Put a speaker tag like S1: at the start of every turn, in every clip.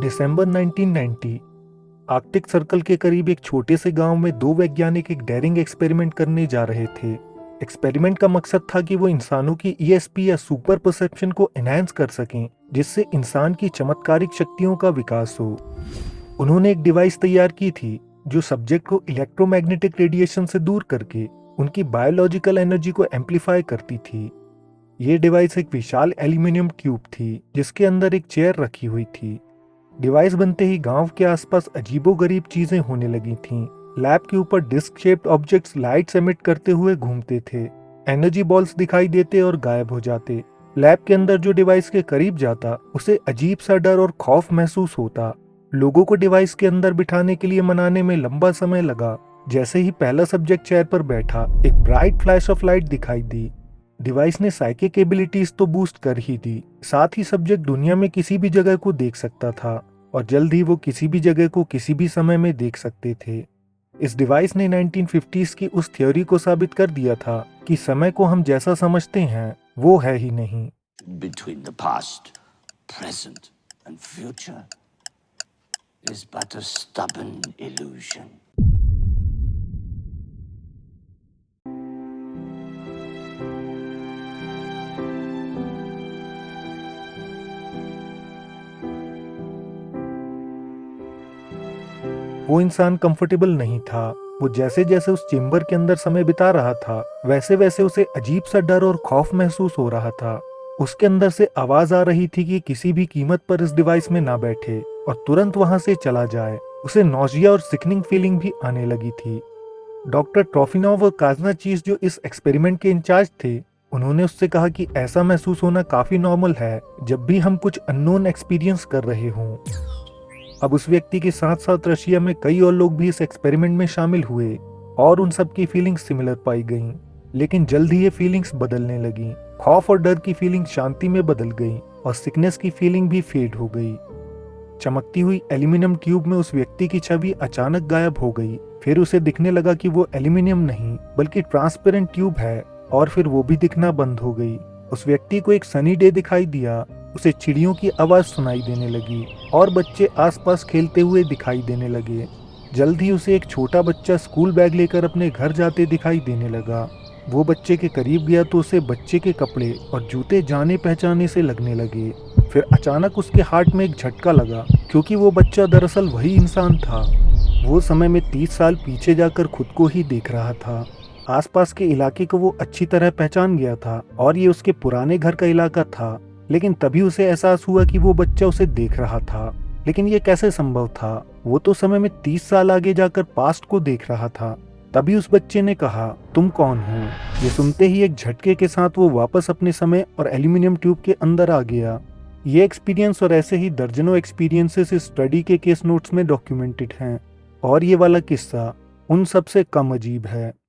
S1: दिसंबर 1990 Arctic circle के करीब एक छोटे से गांव में दो वैज्ञानिक एक डेयरिंग एक्सपेरिमेंट करने जा रहे थे। एक्सपेरिमेंट का मकसद था कि वो इंसानों की ईएसपी या सुपर परसेप्शन को एनहांस कर सकें, जिससे इंसान की चमत्कारिक शक्तियों का विकास हो। उन्होंने एक डिवाइस तैयार की थी जो सब्जेक्ट को इलेक्ट्रोमैग्नेटिक रेडिएशन से दूर करके उनकी बायोलॉजिकल एनर्जी को एम्पलीफाई करती थी। ये डिवाइस एक विशाल एल्यूमिनियम ट्यूब थी जिसके अंदर एक चेयर रखी हुई थी। डिवाइस बनते ही गांव के आसपास अजीबोगरीब चीजें होने लगी थीं। लैब के ऊपर disc shaped objects lights emit करते हुए घूमते थे। एनर्जी बॉल्स दिखाई देते और गायब हो जाते। लैब के अंदर जो डिवाइस के करीब जाता उसे अजीब सा डर और खौफ महसूस होता। लोगों को डिवाइस के अंदर बिठाने के लिए मनाने में लंबा समय लगा। जैसे ही पहला सब्जेक्ट चेयर पर बैठा, एक ब्राइट फ्लैश ऑफ लाइट दिखाई दी। डिवाइस ने साइकिक एबिलिटीज तो बूस्ट कर ही दी, साथ ही सब्जेक्ट दुनिया में किसी भी जगह को देख सकता था और जल्द ही वो किसी भी जगह को किसी भी समय में देख सकते थे। इस डिवाइस ने 1950s की उस थ्योरी को साबित कर दिया था कि समय को हम जैसा समझते हैं वो है ही नहीं।
S2: Between the past, present and future is but a stubborn illusion.
S1: वो इंसान कंफर्टेबल नहीं था। वो जैसे जैसे उस चेम्बर के अंदर समय बिता रहा था वैसे वैसे उसे अजीब सा डर और खौफ महसूस हो रहा था। उसके अंदर से आवाज आ रही थी कि किसी भी कीमत पर इस डिवाइस में ना बैठे और तुरंत वहां से चला जाए। उसे नौजिया और सिकनिंग फीलिंग भी आने लगी थी। डॉक्टर ट्रॉफिनोव और काजना चीज जो इस एक्सपेरिमेंट के इंचार्ज थे, उन्होंने उससे कहा कि ऐसा महसूस होना काफी नॉर्मल है जब भी हम कुछ अननोन एक्सपीरियंस कर रहे हों। अब उस व्यक्ति के साथ साथ रशिया में कई और लोग भी इस एक्सपेरिमेंट में शामिल हुए और उन सब की फीलिंग्स सिमिलर पाई गईं। लेकिन जल्द ही ये फीलिंग्स बदलने लगी। खौफ और डर की फीलिंग शांति में बदल गई और सिकनेस की फीलिंग भी फेड हो गई। चमकती हुई एल्यूमिनियम ट्यूब में उस व्यक्ति की छवि अचानक गायब हो गई। फिर उसे दिखने लगा कि वो एल्यूमिनियम नहीं बल्कि ट्रांसपेरेंट ट्यूब है और फिर वो भी दिखना बंद हो गई। उस व्यक्ति को एक सनी डे दिखाई दिया। उसे चिड़ियों की आवाज सुनाई देने लगी और बच्चे आसपास खेलते हुए दिखाई देने लगे। जल्द ही उसे एक छोटा बच्चा स्कूल बैग लेकर अपने घर जाते दिखाई देने लगा। वो बच्चे के करीब गया तो उसे बच्चे के कपड़े और जूते जाने पहचाने से लगने लगे। फिर अचानक उसके हार्ट में एक झटका लगा क्योंकि वो बच्चा दरअसल वही इंसान था। वो समय में 30 साल पीछे जाकर खुद को ही देख रहा था। आसपास के इलाके को वो अच्छी तरह पहचान गया था और ये उसके पुराने घर का इलाका था। लेकिन तभी उसे एहसास हुआ कि वो बच्चा उसे देख रहा था। लेकिन ये कैसे संभव था? वो तो समय में 30 साल आगे जाकर पास्ट को देख रहा था। तभी उस बच्चे ने कहा, तुम कौन हो? ये सुनते ही एक झटके के साथ वो वापस अपने समय और एल्यूमिनियम ट्यूब के अंदर आ गया। ये एक्सपीरियंस और ऐसे ही दर्जनों एक्सपीरियंसेस इस स्टडी के केस नोट्स में डॉक्यूमेंटेड हैं और ये वाला किस्सा उन सबसे कम अजीब है।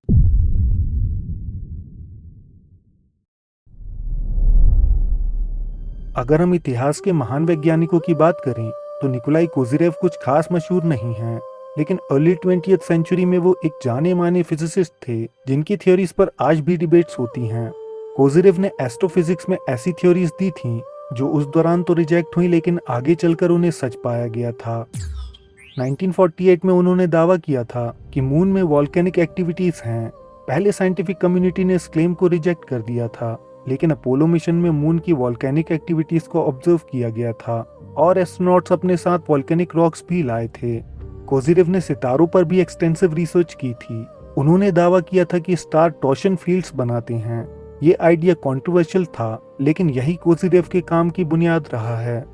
S1: अगर हम इतिहास के महान वैज्ञानिकों की बात करें तो निकोलाई कोजिरेव कुछ खास मशहूर नहीं हैं, लेकिन अर्ली 20th सेंचुरी में वो एक जाने माने फिजिसिस्ट थे जिनकी थ्योरीज पर आज भी डिबेट्स होती हैं। कोजिरेव ने एस्ट्रोफिजिक्स में ऐसी थ्योरीज दी थीं जो उस दौरान तो रिजेक्ट हुई लेकिन आगे चलकर उन्हें सच पाया गया था। 1948 में उन्होंने दावा किया था कि मून में वॉल्केनिक एक्टिविटीज हैं। पहले साइंटिफिक कम्युनिटी ने इस क्लेम को रिजेक्ट कर दिया था, लेकिन अपोलो मिशन में मून की वॉल्केनिक एक्टिविटीज को ऑब्जर्व किया गया था और एस्ट्रोनॉट्स अपने साथ वॉल्केनिक रॉक्स भी लाए थे। कोजिरेव ने सितारों पर भी एक्सटेंसिव रिसर्च की थी। उन्होंने दावा किया था कि स्टार टॉर्शन फील्ड्स बनाते हैं। ये आइडिया कंट्रोवर्शियल था, लेकिन यही कोजिरेव के काम की बुनियाद रहा है।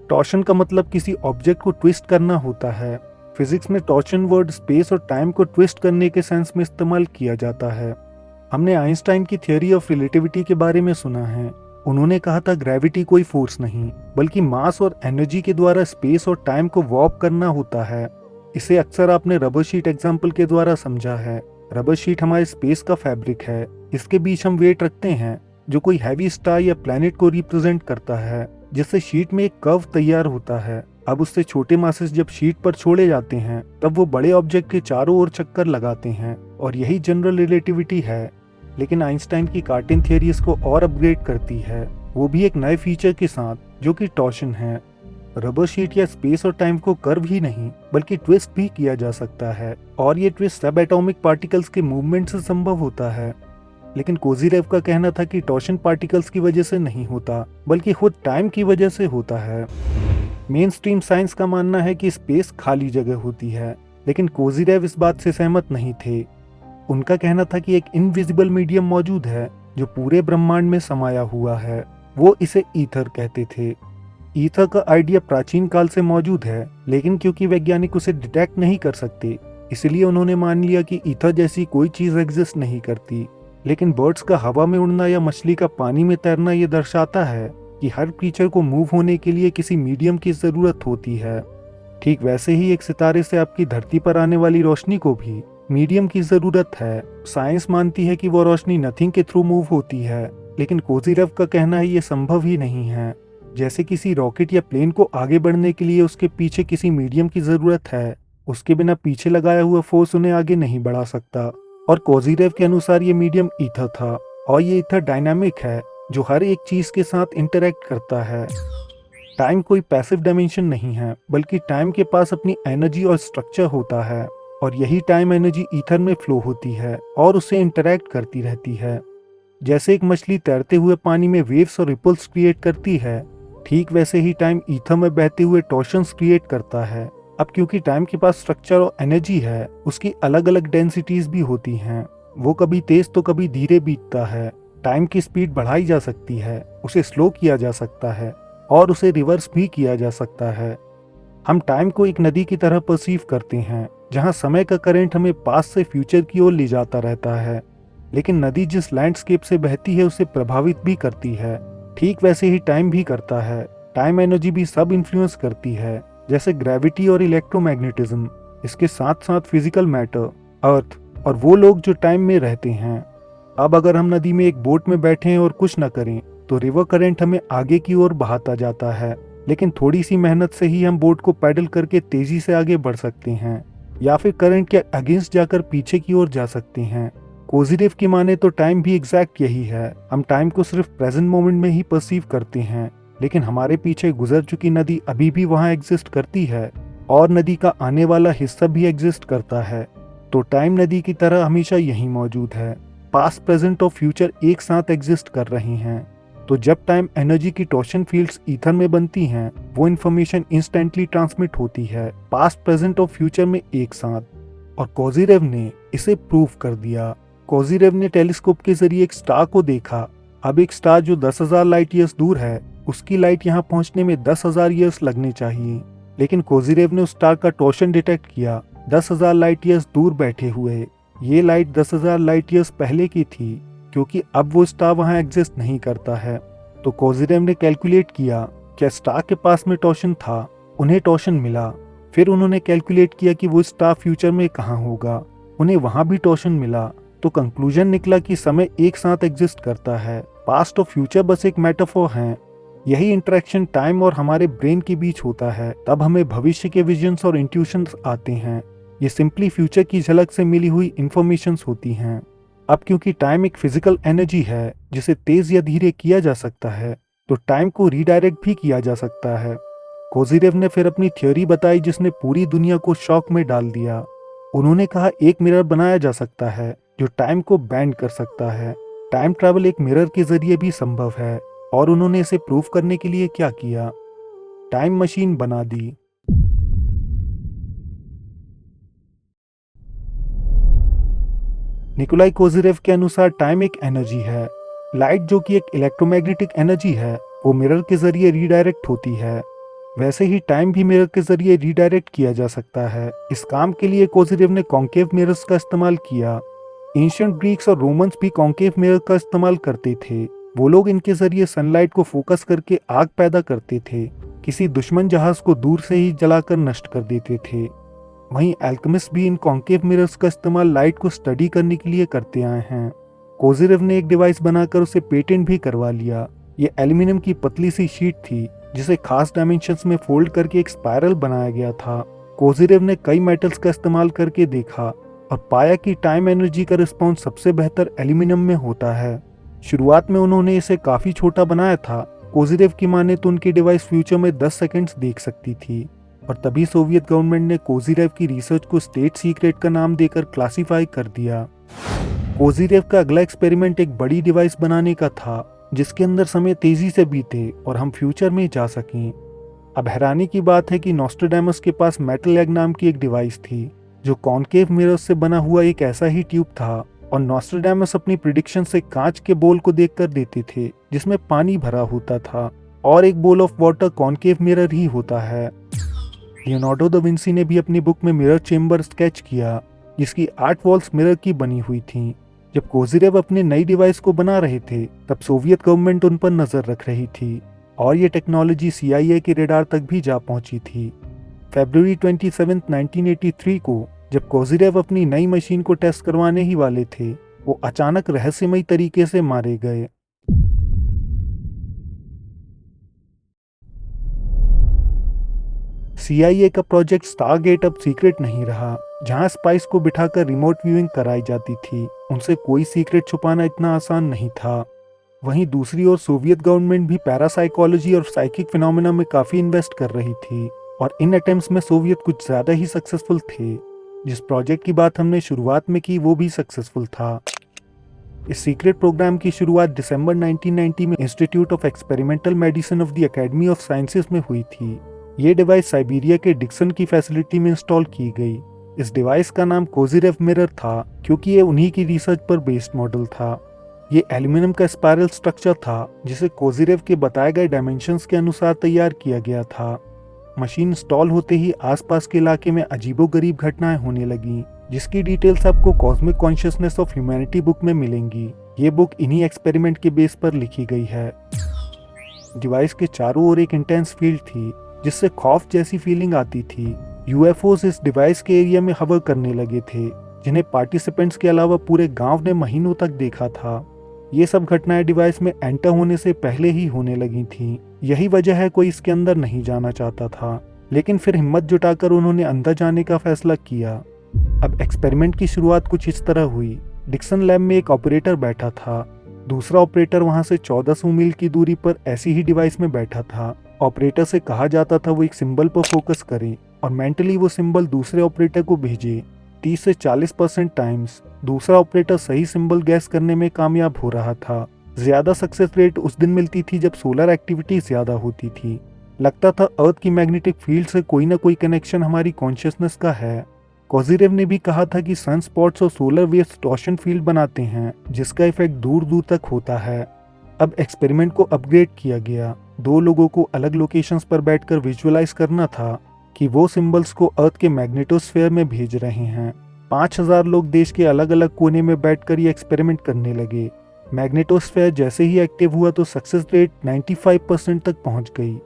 S1: टॉर्शन का मतलब किसी ऑब्जेक्ट को ट्विस्ट करना होता है। फिजिक्स में टॉर्शन वर्ड स्पेस और टाइम को ट्विस्ट करने के सेंस में इस्तेमाल किया जाता है। हमने आइंस्टाइन की थ्योरी ऑफ रिलेटिविटी के बारे में सुना है। उन्होंने कहा था ग्रेविटी कोई फोर्स नहीं बल्कि मास और एनर्जी के द्वारा स्पेस और टाइम को वॉर्प करना होता है। इसे अक्सर आपने रबर शीट एग्जाम्पल के द्वारा समझा है। रबर शीट हमारे स्पेस का फैब्रिक है। इसके बीच हम वेट रखते हैं जो कोई हैवी स्टार या प्लैनेट को रिप्रेजेंट करता है, जिससे शीट में एक कर्व तैयार होता है। अब उससे छोटे मासेस जब शीट पर छोड़े जाते हैं तब वो बड़े ऑब्जेक्ट के चारों ओर चक्कर लगाते हैं और यही जनरल रिलेटिविटी है। लेकिन आइंस्टाइन की कार्टेन थ्योरी इसको और अपग्रेड करती है, वो भी एक नए फीचर के साथ जो कि टॉर्शन है। रबर शीट या स्पेस और टाइम को कर्व ही नहीं बल्कि ट्विस्ट भी किया जा सकता है, और ये ट्विस्ट सब एटॉमिक पार्टिकल्स के मूवमेंट से संभव होता है। लेकिन कोजीरेव का कहना था कि टॉर्शन पार्टिकल्स की वजह से नहीं होता बल्कि खुद टाइम की वजह से होता है। मेन स्ट्रीम साइंस का मानना है कि स्पेस खाली जगह होती है, लेकिन कोजीरेव इस बात से सहमत नहीं थे। उनका कहना था कि एक इनविजिबल मीडियम मौजूद है जो पूरे ब्रह्मांड में समाया हुआ है। वो इसे ईथर कहते थे। ईथर का आइडिया प्राचीन काल से मौजूद है, लेकिन क्योंकि वैज्ञानिक उसे डिटेक्ट नहीं कर सकते, इसलिए उन्होंने मान लिया कि ईथर जैसी कोई चीज एग्जिस्ट नहीं करती। लेकिन बर्ड्स का हवा में उड़ना या मछली का पानी में तैरना ये दर्शाता है कि हर क्रीचर को मूव होने के लिए किसी मीडियम की जरूरत होती है। ठीक वैसे ही एक सितारे से आपकी धरती पर आने वाली रोशनी को भी मीडियम की जरूरत है। साइंस मानती है कि वो रोशनी नथिंग के थ्रू मूव होती है, लेकिन कोजीरेव का कहना है ये संभव ही नहीं है। जैसे किसी रॉकेट या प्लेन को आगे बढ़ने के लिए उसके पीछे किसी मीडियम की जरूरत है, उसके बिना पीछे लगाया हुआ फोर्स उन्हें आगे नहीं बढ़ा सकता। और कोजीरेव के अनुसार ये मीडियम ईथर था, और ये ईथर डायनामिक है जो हर एक चीज के साथ इंटरैक्ट करता है। टाइम कोई पैसिव डायमेंशन नहीं है, बल्कि टाइम के पास अपनी एनर्जी और स्ट्रक्चर होता है, और यही टाइम एनर्जी ईथर में फ्लो होती है और उससे इंटरैक्ट करती रहती है। जैसे एक मछली तैरते हुए पानी में वेव्स और रिपल्स क्रिएट करती है, ठीक वैसे ही टाइम ईथर में बहते हुए टॉर्शंस क्रिएट करता है। अब क्योंकि टाइम के पास स्ट्रक्चर और एनर्जी है, उसकी अलग अलग डेंसिटीज भी होती हैं। वो कभी तेज तो कभी धीरे बीतता है। टाइम की स्पीड बढ़ाई जा सकती है, उसे स्लो किया जा सकता है, और उसे रिवर्स भी किया जा सकता है। हम टाइम को एक नदी की तरह परसीव करते हैं, जहां समय का करंट हमें पास्ट से फ्यूचर की ओर ले जाता रहता है। लेकिन नदी जिस लैंडस्केप से बहती है उसे प्रभावित भी करती है। ठीक वैसे ही टाइम भी करता है। टाइम एनर्जी भी सब इन्फ्लुएंस करती है, जैसे ग्रेविटी और इलेक्ट्रोमैग्नेटिज्म। इसके साथ साथ फिजिकल मैटर, अर्थ, और वो लोग जो टाइम में रहते हैं। अब अगर हम नदी में एक बोट में बैठें और कुछ न करें तो रिवर करंट हमें आगे की ओर बहाता जाता है, लेकिन थोड़ी सी मेहनत से ही हम बोट को पैडल करके तेजी से आगे बढ़ सकते हैं, या फिर करंट के अगेंस्ट जाकर पीछे की ओर जा सकते हैं। कोजीरेव की माने तो टाइम भी एग्जैक्ट यही है। हम टाइम को सिर्फ प्रेजेंट मोमेंट में ही परसीव करते हैं, लेकिन हमारे पीछे गुजर चुकी नदी अभी भी वहां एग्जिस्ट करती है, और नदी का आने वाला हिस्सा भी एग्जिस्ट करता है। तो टाइम नदी की तरह हमेशा यही मौजूद है। पास्ट, प्रेजेंट और फ्यूचर एक साथ एग्जिस्ट कर रहे हैं। तो जब टाइम एनर्जी की टॉर्शन फील्ड्स ईथर में बनती हैं, वो इन्फॉर्मेशन इंस्टेंटली ट्रांसमिट होती है पास्ट, प्रेजेंट और फ्यूचर में एक साथ। और कोजीरेव ने इसे प्रूव कर दिया। कोजीरेव ने टेलीस्कोप के जरिए एक स्टार को देखा। अब एक स्टार जो 10,000 लाइट ईयर्स दूर है, उसकी लाइट यहाँ पहुंचने में 10,000 ईयर्स लगने चाहिए, लेकिन कोजीरेव ने उस स्टार का टॉर्शन डिटेक्ट किया 10,000 लाइट ईयर्स दूर बैठे हुए। ये लाइट 10,000 लाइट ईयर्स पहले की थी, क्योंकि अब वो स्टार वहां एग्जिस्ट नहीं करता है। तो कोजीरेव ने कैलकुलेट किया क्या स्टार के पास में टॉर्शन था, उन्हें टॉर्शन मिला। फिर उन्होंने कैलकुलेट किया कि वो स्टार फ्यूचर में कहाँ होगा, उन्हें वहां भी टॉर्शन मिला। तो कंक्लूजन निकला कि समय एक साथ एग्जिस्ट करता है। पास्ट और फ्यूचर बस एक मेटाफोर हैं। यही इंटरेक्शन टाइम और हमारे ब्रेन के बीच होता है, तब हमें भविष्य के विजन्स और इंट्यूशंस आते हैं। ये सिंपली फ्यूचर की झलक से मिली हुई इंफॉर्मेशंस होती हैं। अब क्योंकि टाइम एक फिजिकल एनर्जी है जिसे तेज या धीरे किया जा सकता है, तो टाइम को रीडायरेक्ट भी किया जा सकता है। कोजीरेव ने फिर अपनी थ्योरी बताई जिसने पूरी दुनिया को शॉक में डाल दिया। उन्होंने कहा एक मिरर बनाया जा सकता है जो टाइम को बेंड कर सकता है। टाइम ट्रैवल एक मिरर के जरिए भी संभव है, और उन्होंने इसे प्रूव करने के लिए क्या किया, टाइम मशीन बना दी। निकोलाई कोजीरेव के अनुसार टाइम एक एनर्जी है। लाइट जो कि एक इलेक्ट्रोमैग्नेटिक एनर्जी है, वो मिरर के जरिए रीडायरेक्ट होती है। वैसे ही टाइम भी मिरर के जरिए रीडायरेक्ट किया जा सकता है। इस काम के लिए कोजीरेव ने कॉन्केव मिरर्स का इस्तेमाल किया। एंशिएंट ग्रीक्स और रोमन्स भी कॉन्केव मिरर का इस्तेमाल करते थे। वो लोग इनके जरिए सनलाइट को फोकस करके आग पैदा करते थे, किसी दुश्मन जहाज को दूर से ही जलाकर नष्ट कर देते थे। वहीं एल्केमिस्ट भी इन कॉन्केव मिरर्स का इस्तेमाल लाइट को स्टडी करने के लिए करते आए हैं। कोजीरेव ने एक डिवाइस बनाकर उसे पेटेंट भी करवा लिया। ये एल्यूमिनियम की पतली सी शीट थी जिसे खास डायमेंशंस में फोल्ड करके एक स्पाइरल बनाया गया था। कोजीरेव ने कई मेटल्स का इस्तेमाल करके देखा और पाया कि टाइम एनर्जी का रिस्पॉन्स सबसे बेहतर एल्यूमिनियम में होता है। शुरुआत में उन्होंने इसे काफी छोटा बनाया था, कोजिरेव की माने तो उनकी डिवाइस फ्यूचर में 10 सेकंड्स देख सकती थी और तभी सोवियत गवर्नमेंट ने कोजिरेव की रिसर्च को स्टेट सीक्रेट का नाम देकर क्लासिफाई कर दिया। कोजिरेव का अगला एक्सपेरिमेंट एक बड़ी डिवाइस बनाने का था जिसके अंदर समय तेजी से बीते और हम फ्यूचर में जा सकें। अब हैरानी की बात है कि नॉस्ट्राडामस के पास मेटल एग नाम की एक डिवाइस थी जो कॉनकेव मिरर्स से बना हुआ एक ऐसा ही ट्यूब था और नॉस्ट्राडामस अपनी प्रिडिक्शन से कांच के बोल को देखकर देते थे जिसमें पानी भरा होता था और एक bowl of water concave mirror ही होता है। लियोनार्डो दा विंसी ने भी अपनी बुक में मिरर चेम्बर स्केच किया जिसकी 8 वॉल्स मिरर की बनी हुई थी। जब कोजिरेव अपने नई डिवाइस को बना रहे थे तब सोवियत गवर्नमेंट उन पर नजर रख रही थी और ये टेक्नोलॉजी CIA के रेडार तक भी जा पहुंची थी। फरवरी 27, 1983 को जब कोजिरेव अपनी नई मशीन को टेस्ट करवाने ही वाले थे वो अचानक रहस्यमयी तरीके से मारे गए। CIA का प्रोजेक्ट स्टारगेट अब सीक्रेट नहीं रहा, जहां स्पाइस को बिठाकर रिमोट व्यूइंग कराई जाती थी। उनसे कोई सीक्रेट छुपाना इतना आसान नहीं था। वहीं दूसरी ओर सोवियत गवर्नमेंट भी पैरासाइकोलॉजी और साइकिक फिनोमेना में काफी इन्वेस्ट कर रही थी और इन अटेम्प्ट्स में सोवियत कुछ ज्यादा ही सक्सेसफुल थे। जिस प्रोजेक्ट की बात हमने शुरुआत में की वो भी सक्सेसफुल था। इस सीक्रेट प्रोग्राम की शुरुआत दिसंबर 1990 में institute of experimental medicine of the academy of sciences में हुई थी। ये डिवाइस साइबेरिया के डिक्सन की फैसिलिटी में इंस्टॉल की गई। इस डिवाइस का नाम कोजिरेव मिरर था क्योंकि ये उन्हीं की रिसर्च पर बेस्ड मॉडल था। ये एल्यूमिनियम का स्पाइरल स्ट्रक्चर था जिसे कोजिरेव के बताए गए डायमेंशंस के अनुसार तैयार किया गया था। मशीन इंस्टॉल होते ही आसपास के इलाके में अजीबोगरीब घटनाएं होने लगी जिसकी डिटेल्स आपको cosmic consciousness of humanity book में मिलेंगी। ये बुक इन्हीं एक्सपेरिमेंट के बेस पर लिखी गई है। डिवाइस के चारों ओर एक इंटेंस फील्ड थी जिससे खौफ जैसी फीलिंग आती थी। यूएफओस इस डिवाइस के एरिया में हवर करने लगे थे जिन्हें पार्टिसिपेंट्स के अलावा पूरे गांव ने महीनों तक देखा था। ये सब घटनाएं डिवाइस में एंटर होने से पहले ही होने लगी थीं। यही वजह है कोई इसके अंदर नहीं जाना चाहता था, लेकिन फिर हिम्मत जुटाकर उन्होंने अंदर जाने का फैसला किया। अब एक्सपेरिमेंट की शुरुआत कुछ इस तरह हुई। डिक्सन लैब में एक ऑपरेटर बैठा था। दूसरा ऑपरेटर वहां से 1400 मील की दूरी पर ऐसी ही डिवाइस में बैठा था। ऑपरेटर से कहा जाता था वो एक सिंबल पर फोकस करे और मेंटली वो सिंबल दूसरे ऑपरेटर को भेजे। 30 से 40% टाइम्स दूसरा ऑपरेटर सही सिंबल गैस करने में कामयाब हो रहा था। ज्यादा सक्सेस रेट उस दिन मिलती थी जब सोलर एक्टिविटी ज्यादा होती थी। लगता था अर्थ की मैग्नेटिक फील्ड से कोई ना कोई कनेक्शन हमारी कॉन्शियसनेस का है। कोजिरेव ने भी कहा था कि सन स्पॉट्स और सोलर वेव्स टॉर्शन फील्ड बनाते हैं जिसका इफेक्ट दूर दूर तक होता है। अब एक्सपेरिमेंट को अपग्रेड किया गया। 2 लोगों को अलग लोकेशंस पर बैठकर विजुअलाइज करना था कि वो सिंबल्स को अर्थ के मैग्नेटोस्फेयर में भेज रहे हैं। 5000 लोग देश के अलग अलग कोने में बैठकर ये एक्सपेरिमेंट करने लगे। मैग्नेटोस्फेयर जैसे ही एक्टिव हुआ तो सक्सेस रेट 95% तक पहुंच गई।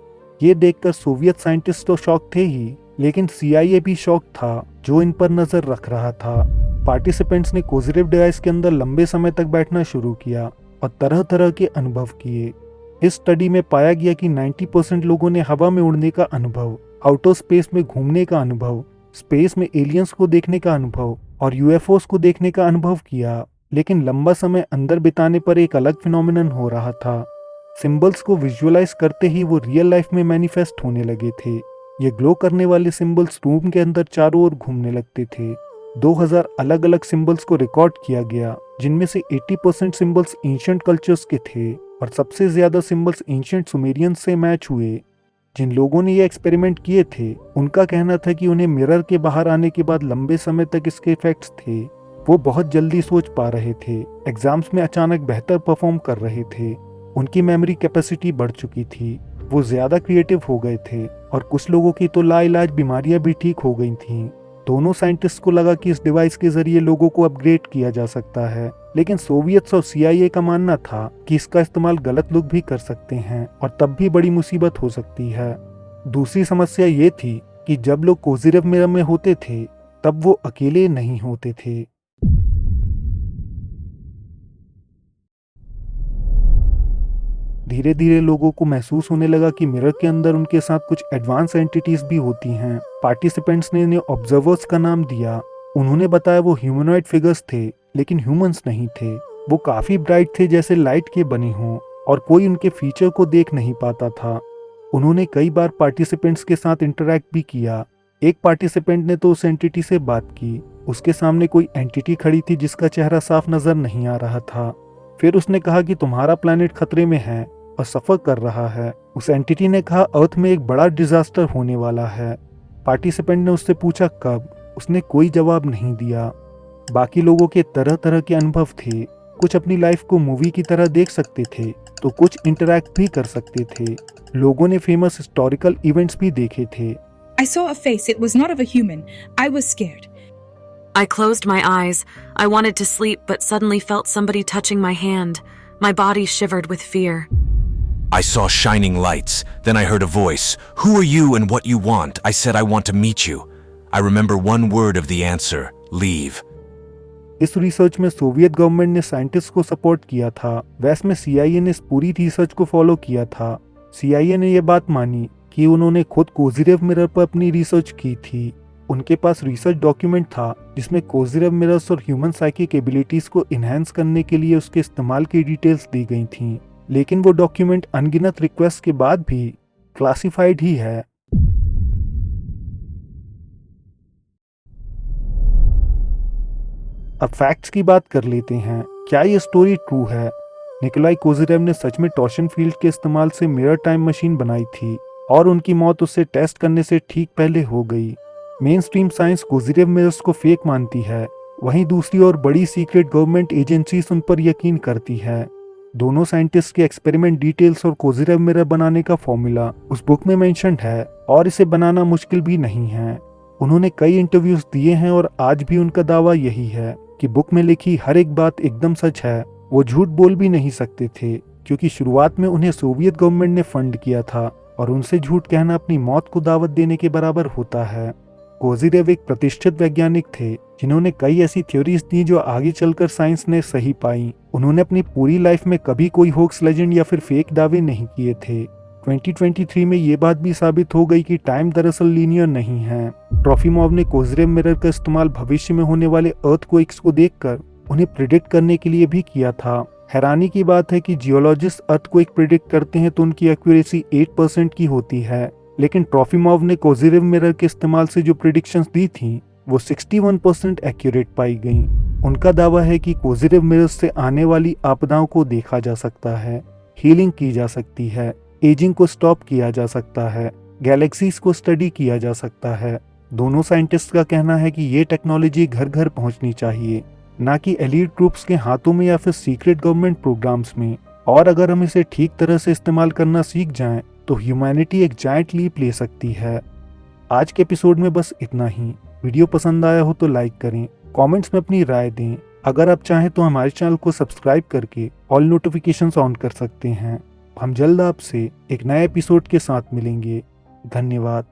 S1: ये देखकर सोवियत साइंटिस्ट तो शॉक थे ही, लेकिन CIA भी शॉक था जो इन पर नजर रख रहा था। पार्टिसिपेंट्स ने कोजिरेव डिवाइस के अंदर लंबे समय तक बैठना शुरू किया और तरह तरह के अनुभव किए। इस स्टडी में पाया गया कि 90% लोगों ने हवा में उड़ने का अनुभव, आउटर स्पेस में घूमने का अनुभव, स्पेस में एलियंस को देखने का अनुभव और UFOs को देखने का अनुभव किया। लेकिन लंबा समय अंदर बिताने पर एक अलग फिनोमिनन हो रहा था। सिंबल्स को विजुअलाइज करते ही वो रियल लाइफ में मैनिफेस्ट होने लगे थे। ये ग्लो करने वाले सिंबल्स रूम के अंदर चारों ओर घूमने लगते थे। 2000 अलग अलग सिंबल्स को रिकॉर्ड किया गया जिनमें से 80% सिंबल्स एंशिएंट कल्चर्स के थे और सबसे ज्यादा सिंबल्स एंशिएंट सुमेरियंस से मैच हुए। जिन लोगों ने ये एक्सपेरिमेंट किए थे उनका कहना था कि उन्हें मिरर के बाहर आने के बाद लंबे समय तक इसके इफेक्ट्स थे। वो बहुत जल्दी सोच पा रहे थे, एग्जाम्स में अचानक बेहतर परफॉर्म कर रहे थे, उनकी मेमोरी कैपेसिटी बढ़ चुकी थी, वो ज्यादा क्रिएटिव हो गए थे और कुछ लोगों की तो लाइलाज बीमारियां भी ठीक हो गई थीं। दोनों साइंटिस्ट को लगा कि इस डिवाइस के जरिए लोगों को अपग्रेड किया जा सकता है, लेकिन सोवियत्स और CIA का मानना था कि इसका इस्तेमाल गलत लोग भी कर सकते हैं और तब भी बड़ी मुसीबत हो सकती है। दूसरी समस्या ये थी कि जब लोग कोजिरेव मिरर में होते थे तब वो अकेले नहीं होते थे। धीरे धीरे लोगों को महसूस होने लगा कि मिरर के अंदर उनके साथ कुछ एडवांस एंटिटीज भी होती हैं। पार्टिसिपेंट्स ने इन्हें ऑब्जर्वर्स का नाम दिया। उन्होंने बताया वो ह्यूमनॉइड फिगर्स थे लेकिन ह्यूमंस नहीं थे। वो काफी ब्राइट थे जैसे लाइट के बने हों और कोई उनके फीचर को देख नहीं पाता था। उन्होंने कई बार पार्टिसिपेंट्स के साथ इंटरैक्ट भी किया। एक पार्टिसिपेंट ने तो उस एंटिटी से बात की। उसके सामने कोई एंटिटी खड़ी थी जिसका चेहरा साफ नजर नहीं आ रहा था। फिर उसने कहा कि तुम्हारा प्लैनेट खतरे में है और सफर कर रहा है। उस एंटिटी ने कहा अर्थ में एक बड़ा डिजास्टर होने वाला है। पार्टिसिपेंट ने उससे पूछा कब। उसने कोई जवाब नहीं दिया। बाकी लोगों के तरह तरह के अनुभव थे। कुछ अपनी लाइफ को मूवी की तरह देख सकते थे तो कुछ इंटरैक्ट भी कर सकते थे। लोगों ने फेमस हिस्टोरिकल इवेंट्स भी देखे थे।
S3: I saw a face. It was not of a human. I was scared.
S4: I closed my eyes. I wanted to sleep, but suddenly felt somebody touching my hand. My body shivered with fear.
S5: I saw shining lights. Then I heard a voice. Who are you and what you want? I said I want to meet you. I remember one word of the answer. Leave.
S1: इस research में Soviet government ने scientist को support किया था। वैसे में CIA ने इस पूरी रिसर्च को फॉलो किया था। CIA ने यह बात मानी कि उन्होंने खुद कोजिरेव मिरर पर अपनी रिसर्च की थी। उनके पास रिसर्च डॉक्यूमेंट था जिसमें कोजिरेव मिरर्स और ह्यूमन साइकिक एबिलिटीज को इनहेंस करने के लिए उसके इस्तेमाल की डिटेल्स दी गई थीं। लेकिन वो डॉक्यूमेंट अनगिनत रिक्वेस्ट के बाद भी क्लासिफाइड ही है। अब फैक्ट्स की बात कर लेते हैं। क्या ये स्टोरी ट्रू है? निकोलाई कोजिरेव ने सच में टॉर्शन फील्ड के इस्तेमाल से मिरर टाइम मशीन बनाई थी और उनकी मौत उससे टेस्ट करने से ठीक पहले हो गई। मेन स्ट्रीम साइंस कोजिरेव मिरर्स को फेक मानती है, वहीं दूसरी ओर बड़ी सीक्रेट गवर्नमेंट एजेंसीज उन पर यकीन करती है। दोनों साइंटिस्ट के एक्सपेरिमेंट डिटेल्स और कोजिरेव मिरर बनाने का फॉर्मूला उस बुक में मेंशन्ड है और इसे बनाना मुश्किल भी नहीं है। उन्होंने कई इंटरव्यूज दिए हैं और आज भी उनका दावा यही है कि बुक में लिखी हर एक बात एकदम सच है। वो झूठ बोल भी नहीं सकते थे क्योंकि शुरुआत में उन्हें सोवियत गवर्नमेंट ने फंड किया था और उनसे झूठ कहना अपनी मौत को दावत देने के बराबर होता है। कोजिरेव एक प्रतिष्ठित वैज्ञानिक थे जिन्होंने कई ऐसी थ्योरीज दी जो आगे चलकर साइंस ने सही पाई। उन्होंने अपनी पूरी लाइफ में कभी कोई होक्स लेजेंड या फिर फेक दावे नहीं किए थे। 2023 में ये बात भी साबित हो गई कि टाइम दरअसल लीनियर नहीं है। ट्रॉफिमोव ने कोजिरेव मिरर का इस्तेमाल भविष्य में होने वाले अर्थक्वेक्स को देखकर उन्हें प्रिडिक्ट करने के लिए भी किया था। हैरानी की बात है कि जियोलॉजिस्ट अर्थक्वेक प्रिडिक्ट करते हैं तो उनकी एक्यूरेसी 8% की होती है, लेकिन ट्रॉफिमोव ने कोजिरेव मिरर के इस्तेमाल से जो प्रिडिक्शंस दी थी वो 61% एक्यूरेट पाई गईं। उनका दावा है कि कोजिरेव मिरर से आने वाली आपदाओं को देखा जा सकता है, हीलिंग की जा सकती है, एजिंग को स्टॉप किया जा सकता है, गैलेक्सीज को स्टडी किया जा सकता है। दोनों साइंटिस्ट का कहना है कि ये टेक्नोलॉजी घर घर पहुंचनी चाहिए, ना कि एलीट ग्रुप्स के हाथों में या फिर सीक्रेट गवर्नमेंट प्रोग्राम्स में। और अगर हम इसे ठीक तरह से इस्तेमाल करना सीख जाएं तो ह्यूमैनिटी एक जायंट लीप ले सकती है। आज के एपिसोड में बस इतना ही। वीडियो पसंद आया हो तो लाइक करें, कमेंट्स में अपनी राय दें। अगर आप चाहें तो हमारे चैनल को सब्सक्राइब करके ऑल नोटिफिकेशंस ऑन कर सकते हैं। हम जल्द आपसे एक नए एपिसोड के साथ मिलेंगे। धन्यवाद।